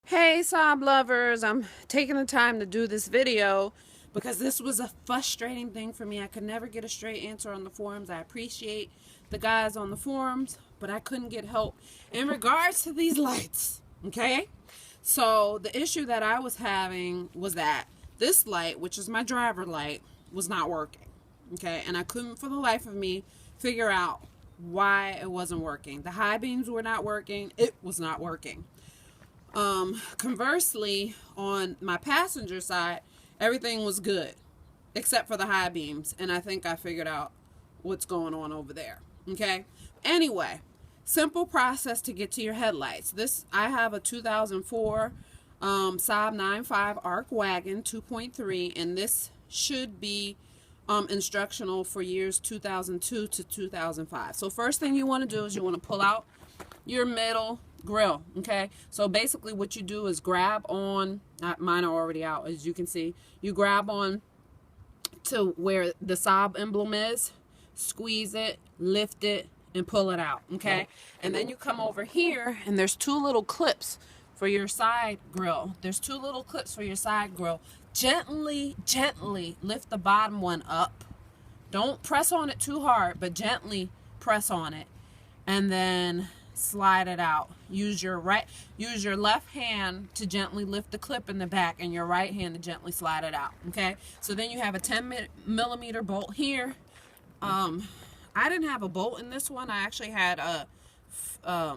Hey Saab lovers, I'm taking the time to do this video because this was a frustrating thing for me. I could never get a straight answer on the forums. I appreciate the guys on the forums, but I couldn't get help in regards to these lights, okay? So the issue that I was having was that this light, which is my driver light, was not working, okay? And I couldn't for the life of me figure out why it wasn't working. The high beams were not working. It was not working. Conversely, on my passenger side, everything was good except for the high beams, and I think I figured out what's going on over there. Okay, anyway, simple process to get to your headlights. I have a 2004 Saab 9.5 Arc Wagon 2.3, and this should be instructional for years 2002 to 2005. So first thing you want to do is you want to pull out your middle grill. Okay, so basically what you do is grab on, mine are already out as you can see, you grab on to where the Saab emblem is, squeeze it, lift it, and pull it out. Okay, and then you come over here and there's two little clips for your side grill. Gently lift the bottom one up. Don't press on it too hard, but gently press on it, and then slide it out. Use your left hand to gently lift the clip in the back, and your right hand to gently slide it out. Okay, so then you have a 10mm bolt here. I didn't have a bolt in this one. I actually had a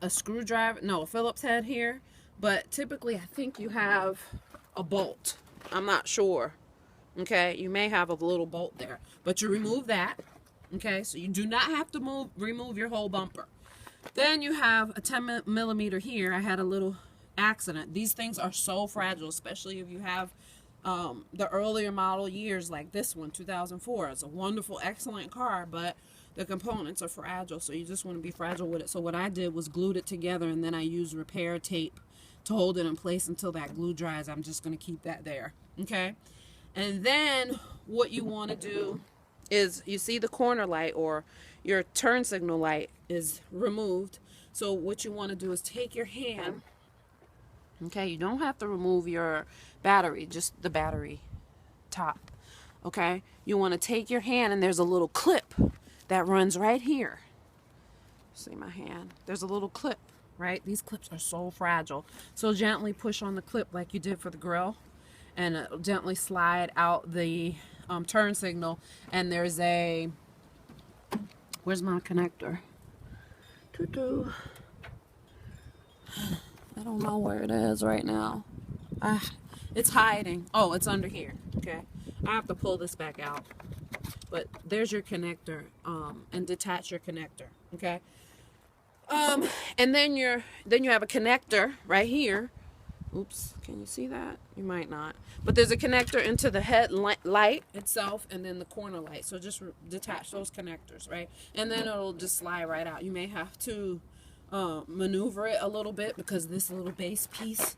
screwdriver, no, a Phillips head here, but typically I think you have a bolt. I'm not sure. Okay, you may have a little bolt there, but you remove that. Okay, so you do not have to remove your whole bumper. Then you have a 10mm here. I had a little accident. These things are so fragile, especially if you have the earlier model years like this one, 2004. It's a wonderful, excellent car, but the components are fragile, so you just want to be fragile with it. So what I did was glued it together, and then I used repair tape to hold it in place until that glue dries. I'm just going to keep that there. Okay, and then what you want to do is, you see the corner light or your turn signal light is removed. So what you want to do is take your hand. Okay, you don't have to remove your battery, just the battery top. Okay, you want to take your hand, and there's a little clip that runs right here. See my hand? There's a little clip, right? These clips are so fragile. So gently push on the clip like you did for the grill, and gently slide out the turn signal. And there's a, where's my connector? I don't know where it is right now. It's hiding. Oh, it's under here. Okay, I have to pull this back out, but there's your connector, and detach your connector. Okay, and then you have a connector right here. Oops, can you see that? You might not. But there's a connector into the headlight itself, and then the corner light. So just detach those connectors, right? And then it'll just slide right out. You may have to maneuver it a little bit because this little base piece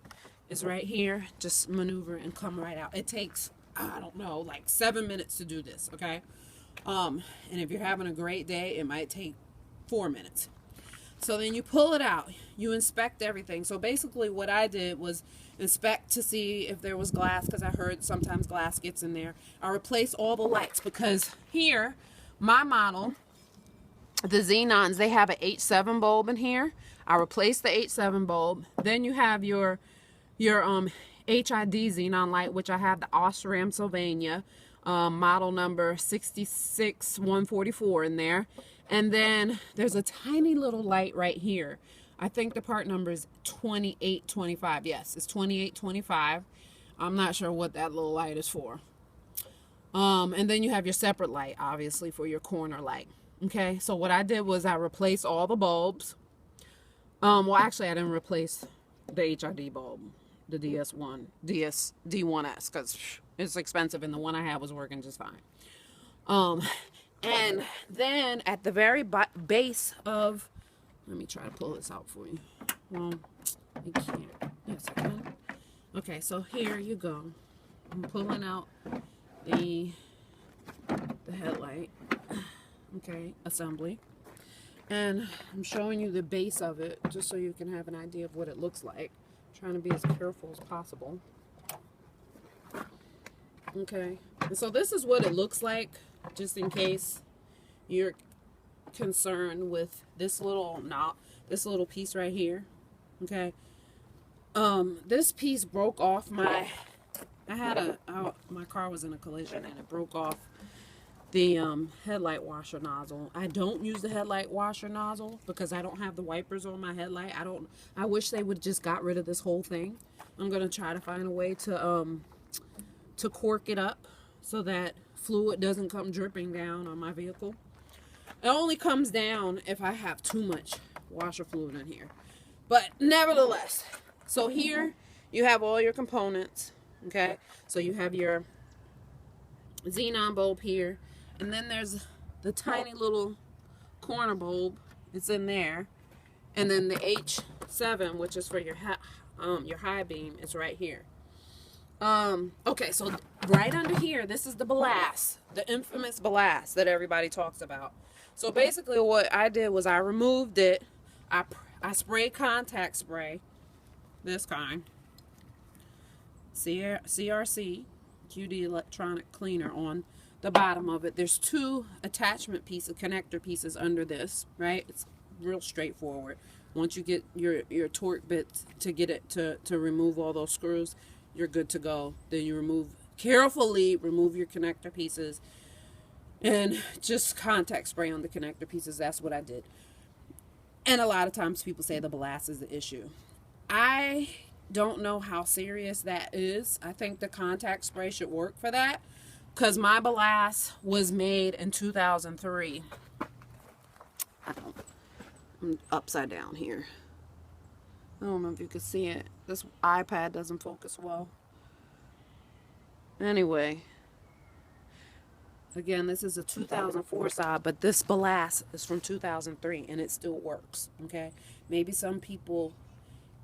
is right here. Just maneuver and come right out. It takes, I don't know, like 7 minutes to do this, okay? And if you're having a great day, it might take 4 minutes. So then you pull it out, you inspect everything. So basically what I did was inspect to see if there was glass, because I heard sometimes glass gets in there. I replaced all the lights because here, my model, the Xenons, they have an H7 bulb in here. I replaced the H7 bulb. Then you have your HID Xenon light, which I have the Osram Sylvania model number 66144 in there. And then there's a tiny little light right here. I think the part number is 2825. Yes, it's 2825. I'm not sure what that little light is for. And then you have your separate light, obviously, for your corner light. Okay, so what I did was I replaced all the bulbs. Well, actually, I didn't replace the HID bulb, the D1S, because it's expensive, and the one I had was working just fine. And then at the very base of, let me try to pull this out for you. Well, you can't. Yes, I can. Okay, so here you go. I'm pulling out the headlight, okay, assembly. And I'm showing you the base of it just so you can have an idea of what it looks like. I'm trying to be as careful as possible. Okay, and so this is what it looks like, just in case you're concerned with this little knot, this little piece right here. Okay, this piece broke off my car was in a collision and it broke off the headlight washer nozzle. I don't use the headlight washer nozzle because I don't have the wipers on my headlight. I wish they would just got rid of this whole thing. I'm gonna try to find a way to cork it up so that fluid doesn't come dripping down on my vehicle. It only comes down if I have too much washer fluid in here. But nevertheless, so here you have all your components, okay? So you have your xenon bulb here, and then there's the tiny little corner bulb. It's in there. And then the H7, which is for your high beam, is right here. Okay, so right under here, this is the ballast, the infamous ballast that everybody talks about. So basically what I did was I removed it. I sprayed contact spray, this kind, CRC, QD electronic cleaner on the bottom of it. There's two attachment pieces, connector pieces under this, right? It's real straightforward. Once you get your torque bit to get it to remove all those screws, you're good to go. Then you carefully remove your connector pieces and just contact spray on the connector pieces. That's what I did. And a lot of times people say the ballast is the issue. I don't know how serious that is. I think the contact spray should work for that because my ballast was made in 2003. I'm upside down here. I don't know if you can see it. This iPad doesn't focus well. Anyway, again, this is a 2004 Saab, but this ballast is from 2003 and it still works. Okay, maybe some people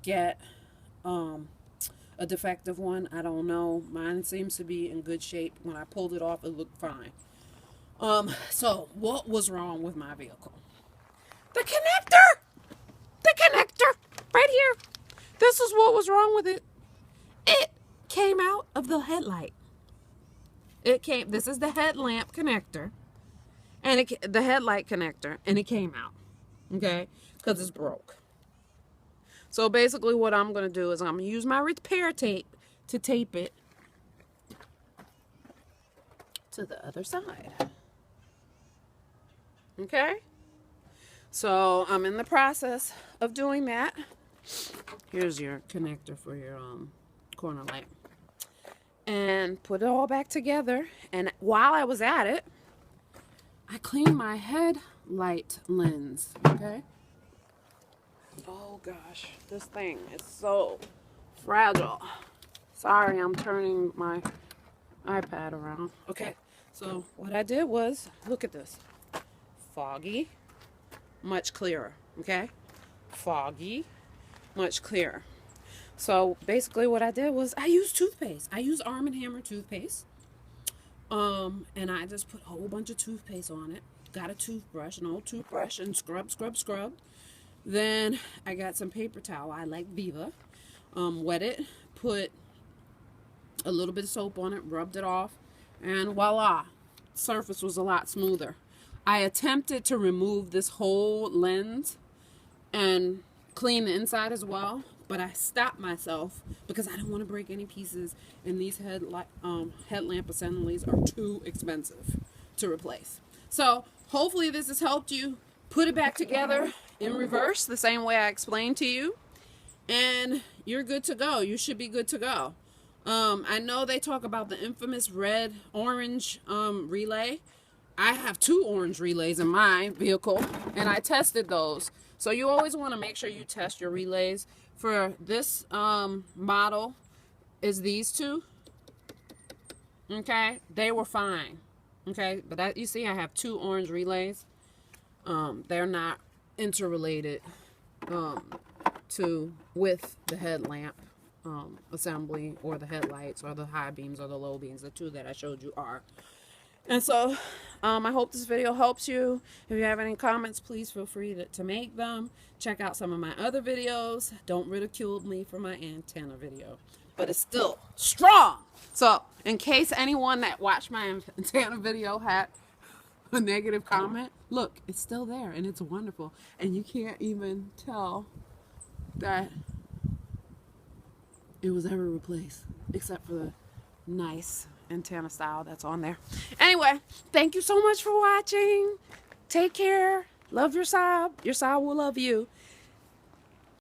get a defective one. I don't know. Mine seems to be in good shape. When I pulled it off, it looked fine. So what was wrong with my vehicle? The connector! The connector! Right here. This is what was wrong with it. It came out of the headlight. This is the headlamp connector. And the headlight connector. And it came out. Okay? Because it's broke. So basically what I'm going to do is I'm going to use my repair tape to tape it to the other side. Okay? So I'm in the process of doing that. Here's your connector for your corner light. And put it all back together. And while I was at it, I cleaned my headlight lens. Okay? Oh gosh, this thing is so fragile. Sorry, I'm turning my iPad around. Okay, so what I did was, look at this. Foggy, much clearer, okay? Foggy, much clearer. So basically what I did was I used toothpaste. I use Arm & Hammer toothpaste. And I just put a whole bunch of toothpaste on it. Got a toothbrush, an old toothbrush, and scrub. Then I got some paper towel. I like Viva. Wet it, put a little bit of soap on it, rubbed it off, and voila, surface was a lot smoother. I attempted to remove this whole lens and clean the inside as well, but I stopped myself because I don't want to break any pieces, and these headlamp assemblies are too expensive to replace. So hopefully this has helped you put it back together in reverse the same way I explained to you, and you're good to go. You should be good to go. I know they talk about the infamous red-orange relay. I have 2 orange relays in my vehicle, and I tested those. So you always want to make sure you test your relays. For this model is these 2. Okay, they were fine. Okay, but you see I have 2 orange relays. They're not interrelated with the headlamp assembly or the headlights or the high beams or the low beams. The 2 that I showed you are. And so I hope this video helps you. If you have any comments, please feel free to make them. Check out some of my other videos. Don't ridicule me for my antenna video, but it's still strong. So in case anyone that watched my antenna video had a negative comment, look, it's still there and it's wonderful. And you can't even tell that it was ever replaced, except for the nice antenna style that's on there. Anyway, thank you so much for watching. Take care. Love your Saab. Your Saab will love you.